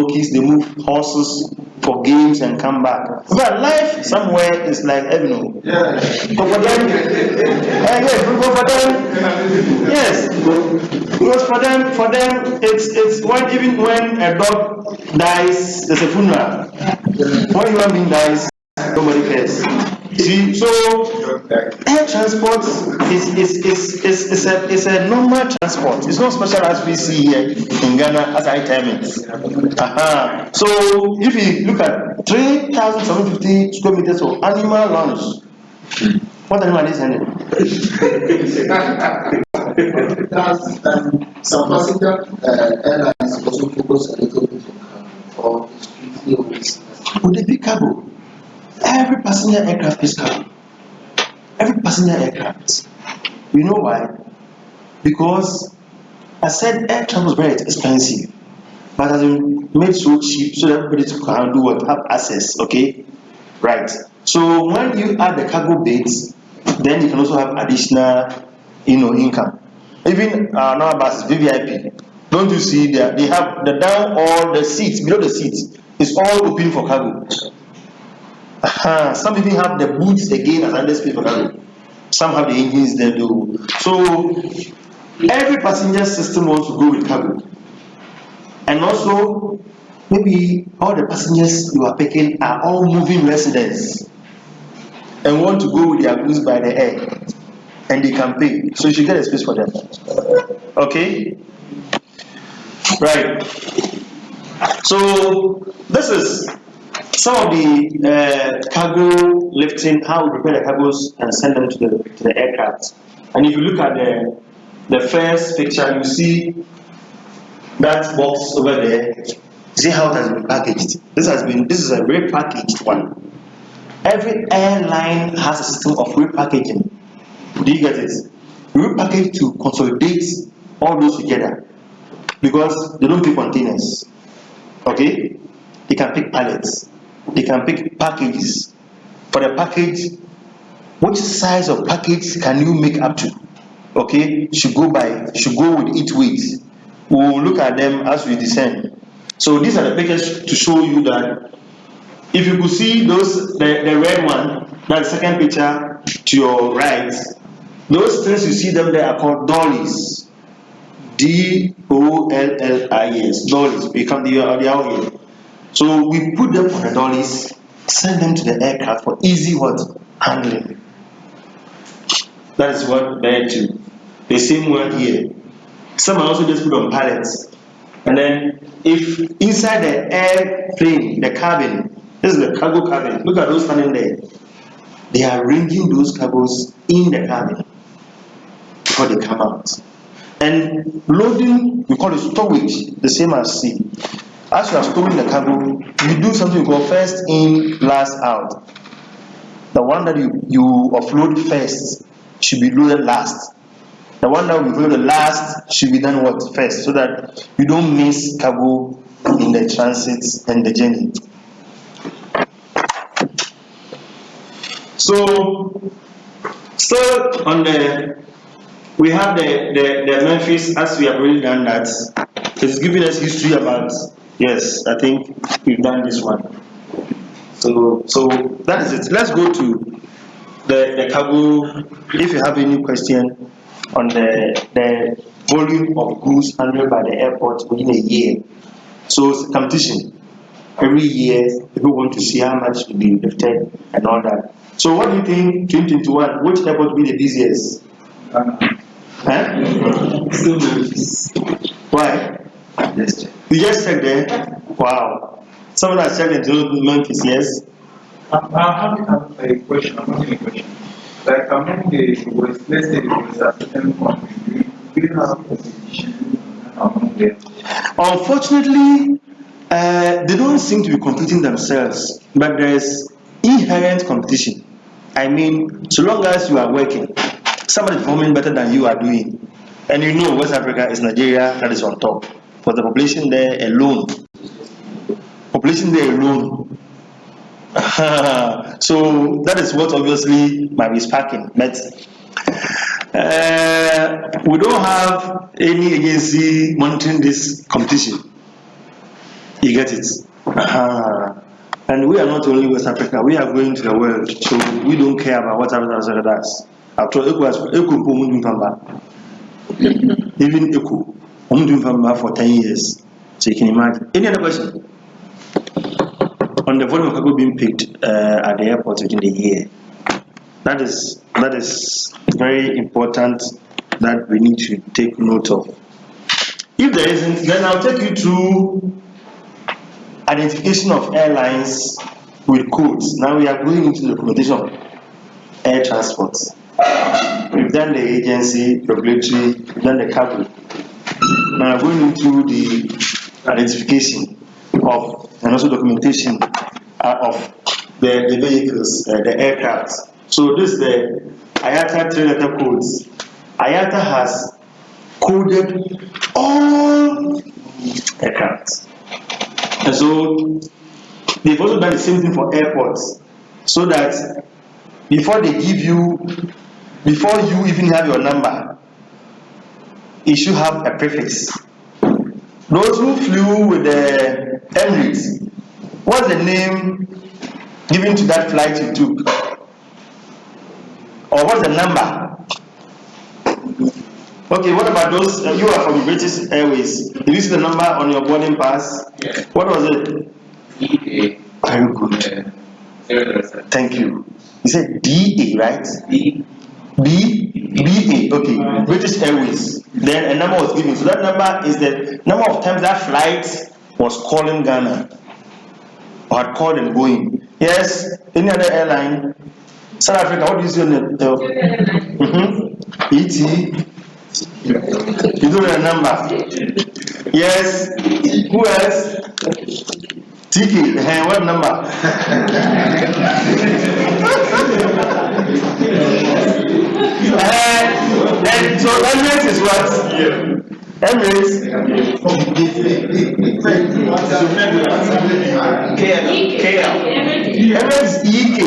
donkeys, they move horses for games and come back. But life somewhere is like, you know, but for them, yes, because for them, it's when even when a dog dies, there's a funeral. When a human being dies, nobody cares. See, so air transport is a normal transport. It's not special as we see here in Ghana as I term it. So if you look at 3,750 square meters of animal lounge, what animal is in Does some passenger airlines also focus a little bit on strictly on this? Would they be cargo? Every passenger aircraft is cargo. Every passenger aircraft. You know why? Because I said air travel is very expensive, but has been made so cheap so that everybody can do what have access. Okay, right. So when you add the cargo bits, then you can also have additional, income. Even now buses VVIP. Don't you see that they have the down all the seats below the seats is all open for cargo. Some even have the boots again as another space for cargo. Some have the engines there too. So every passenger system wants to go with cargo. And also, maybe all the passengers you are picking are all moving residents and want to go with their goods by the air. And they can pay. So you should get a space for them. Okay? Right. So this is some of the cargo lifting, how we prepare the cargoes and send them to the aircraft. And if you look at the first picture, you see that box over there. See how it has been packaged. This is a repackaged one. Every airline has a system of repackaging. Do you get it? Repackage to consolidate all those together because they don't pick containers. Okay? They can pick pallets. They can pick packages. For the package, which size of package can you make up to? Okay, should go with each weight. We will look at them as we descend. So these are the pictures to show you that if you could see the red one, that's the second picture to your right. Those things you see them there are called dollies. DOLLIES. Dollies. They are out here. So we put them on the dollies, send them to the aircraft for easy handling. That is what there too. The same one here. Some are also just put on pallets. And then if inside the airplane, the cabin, this is the cargo cabin. Look at those standing there. They are arranging those cargos in the cabin before they come out. And loading, we call it stowage, the same as sea. As you are storing the cargo, you do something called first in, last out. The one that you offload first should be loaded last. The one that we loaded last should be done first, so that you don't miss cargo in the transit and the journey. So, still on we have the Memphis, as we have already done that. It's giving us history about, yes, I think we've done this one. So that is it. Let's go to the cargo. If you have any question on the volume of goods handled by the airport within a year. So it's a competition. Every year, people want to see how much will be lifted and all that. So what do you think 2021, which airport will be the busiest? Still Memphis. Why? You just checked there? Wow. Someone has checked into Memphis, yes? I have a question. I'm having a question. Like among the West, let's say the West African countries, do you have competition among them? Unfortunately, they don't seem to be competing themselves, but there is inherent competition. I mean, so long as you are working, somebody is performing better than you are doing, and you know West Africa is Nigeria that is on top. For the population there alone, so that is what obviously might be sparking. But we don't have any agency monitoring this competition. You get it? And we are not only West Africa, we are going to the world, so we don't care about what Africa does. After even Eku, I'm doing for 10 years. So you can imagine. Any other question? On the volume of cargo being picked at the airport within the year. That is very important that we need to take note of. If there isn't, then I'll take you through identification of airlines with codes. Now we are going into the documentation of air transport. We've done the agency, regulatory, we've done the cargo. Now we're going into the identification of and also documentation of the vehicles, the aircraft. So this is the Iata 3-letter codes. Iata has coded all aircraft. And so they've also done the same thing for airports, so that before you even have your number, it should have a prefix. Those who flew with the Emirates, what's the name given to that flight you took? Or what's the number? Okay, what about those? You are from British Airways. Did you see the number on your boarding pass? Yeah. What was it? DA. Very good. 007. Thank you. You said DA, right? B. BA. Okay. British Airways. Then a number was given. So that number is the number of times that flight was calling Ghana or had called and going. Yes. Any other airline? South Africa. What do you see on the ET? You don't know the number. Yes. Who else? TK. What number? And so Emirates is what? Emirates. KL. Emirates is EK.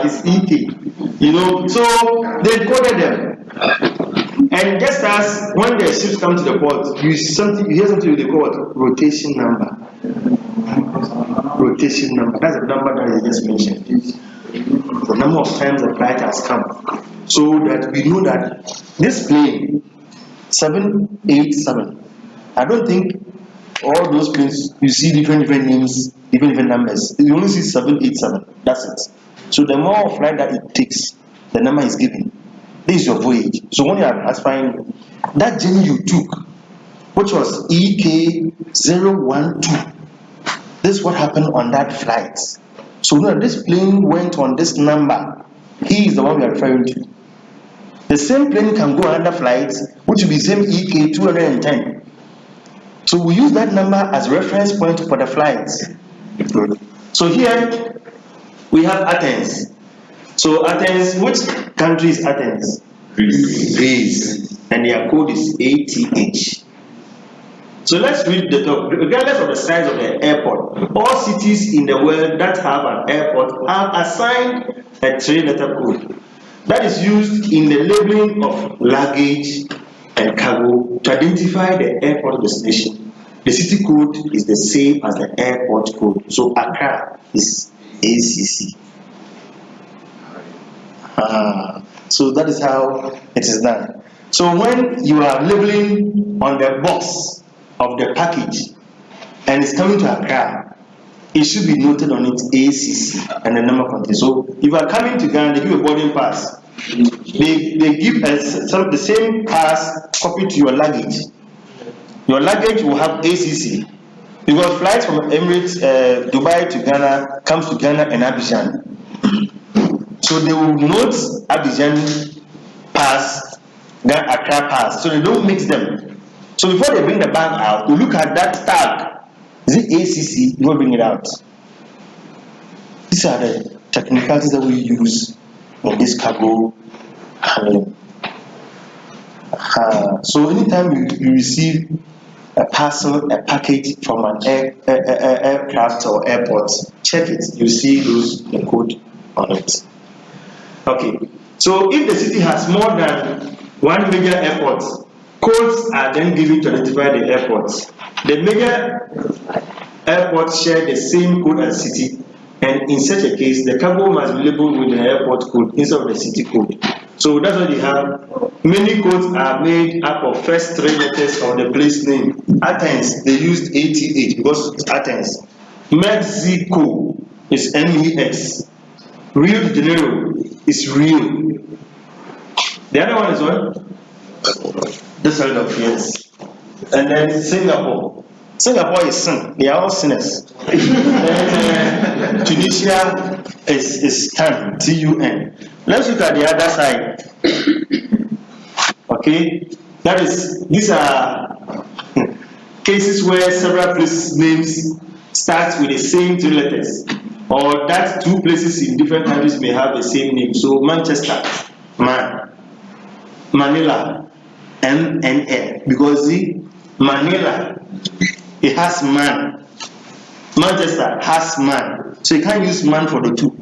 It's EK. You know, so they coded them. And just as when the ships come to the port, you hear something they call what? Rotation number. Rotation number. That's the number that I just mentioned. The number of times the flight has come. So that we know that this plane 787, I don't think all those planes you see different names, different numbers. You only see 787. That's it. So the more flight that it takes, the number is given. This is your voyage. So when you are classifying that journey you took, which was EK012, this is what happened on that flight. So now this plane went on this number. He is the one we are referring to. The same plane can go on other flights, which will be same EK210. So we use that number as reference point for the flights. Good. So here we have Athens. So Athens, which country is Athens? Greece. And their code is ATH. So let's read the top. Regardless of the size of the airport, all cities in the world that have an airport have assigned a 3-letter code that is used in the labeling of luggage and cargo to identify the airport destination. The city code is the same as the airport code. So Accra is ACC. So that is how it is done. So when you are labeling on the box of the package and it's coming to Accra, it should be noted on it ACC and the number contained. So if you are coming to Ghana, they give a boarding pass. They give the same pass copy to your luggage. Your luggage will have ACC because flights from Emirates, Dubai to Ghana comes to Ghana and Abidjan. So they will note Abidjan pass, Accra pass. So they don't mix them. So before they bring the bag out, you look at that tag. Is it ACC? You will bring it out. These are the technicalities that we use in this cargo handling. So anytime you receive a parcel, a package from an aircraft or airport, check it. You see the code on it. Okay. So if the city has more than one major airport, Codes are then given to identify the airports. The major airports share the same code as city, and in such a case, the cargo must be labeled with the airport code instead of the city code. So that's what they have. Many codes are made up of first three letters of the place name. Athens, they used ATH because it's Athens. Mexico is MEX. Rio de Janeiro is Rio. The other one is what? This side of yes. And then Singapore. Singapore is sin. They are all sinners. Then Tunisia is TUN, TUN. Let's look at the other side. Okay, that is, these are cases where several places names start with the same three letters, or that two places in different countries may have the same name. So Manchester, man. Manila, MNL, because the Manila, it has man. Manchester has man. So you can't use man for the two.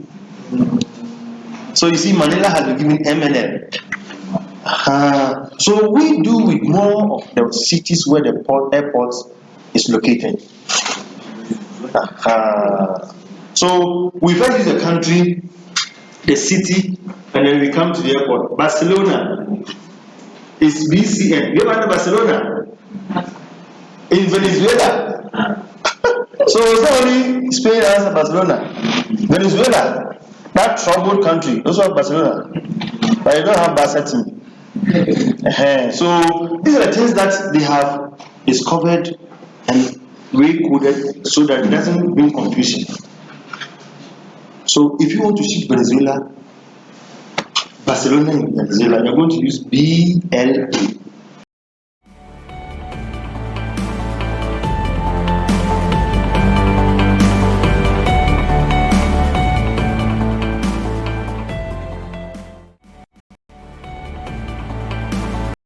So you see, Manila has been given MNL. So we do with more of the cities where the airport is located. So we first use the country, the city, and then we come to the airport. Barcelona is BCN. You ever heard of Barcelona? In Venezuela. So it's not only Spain has Barcelona. Venezuela, that troubled country, also have Barcelona. But you don't have Barca team. So these are the things that they have discovered and recoded so that it doesn't bring confusion. So if you want to ship Venezuela, Barcelona in Venezuela, you're going to use BLA.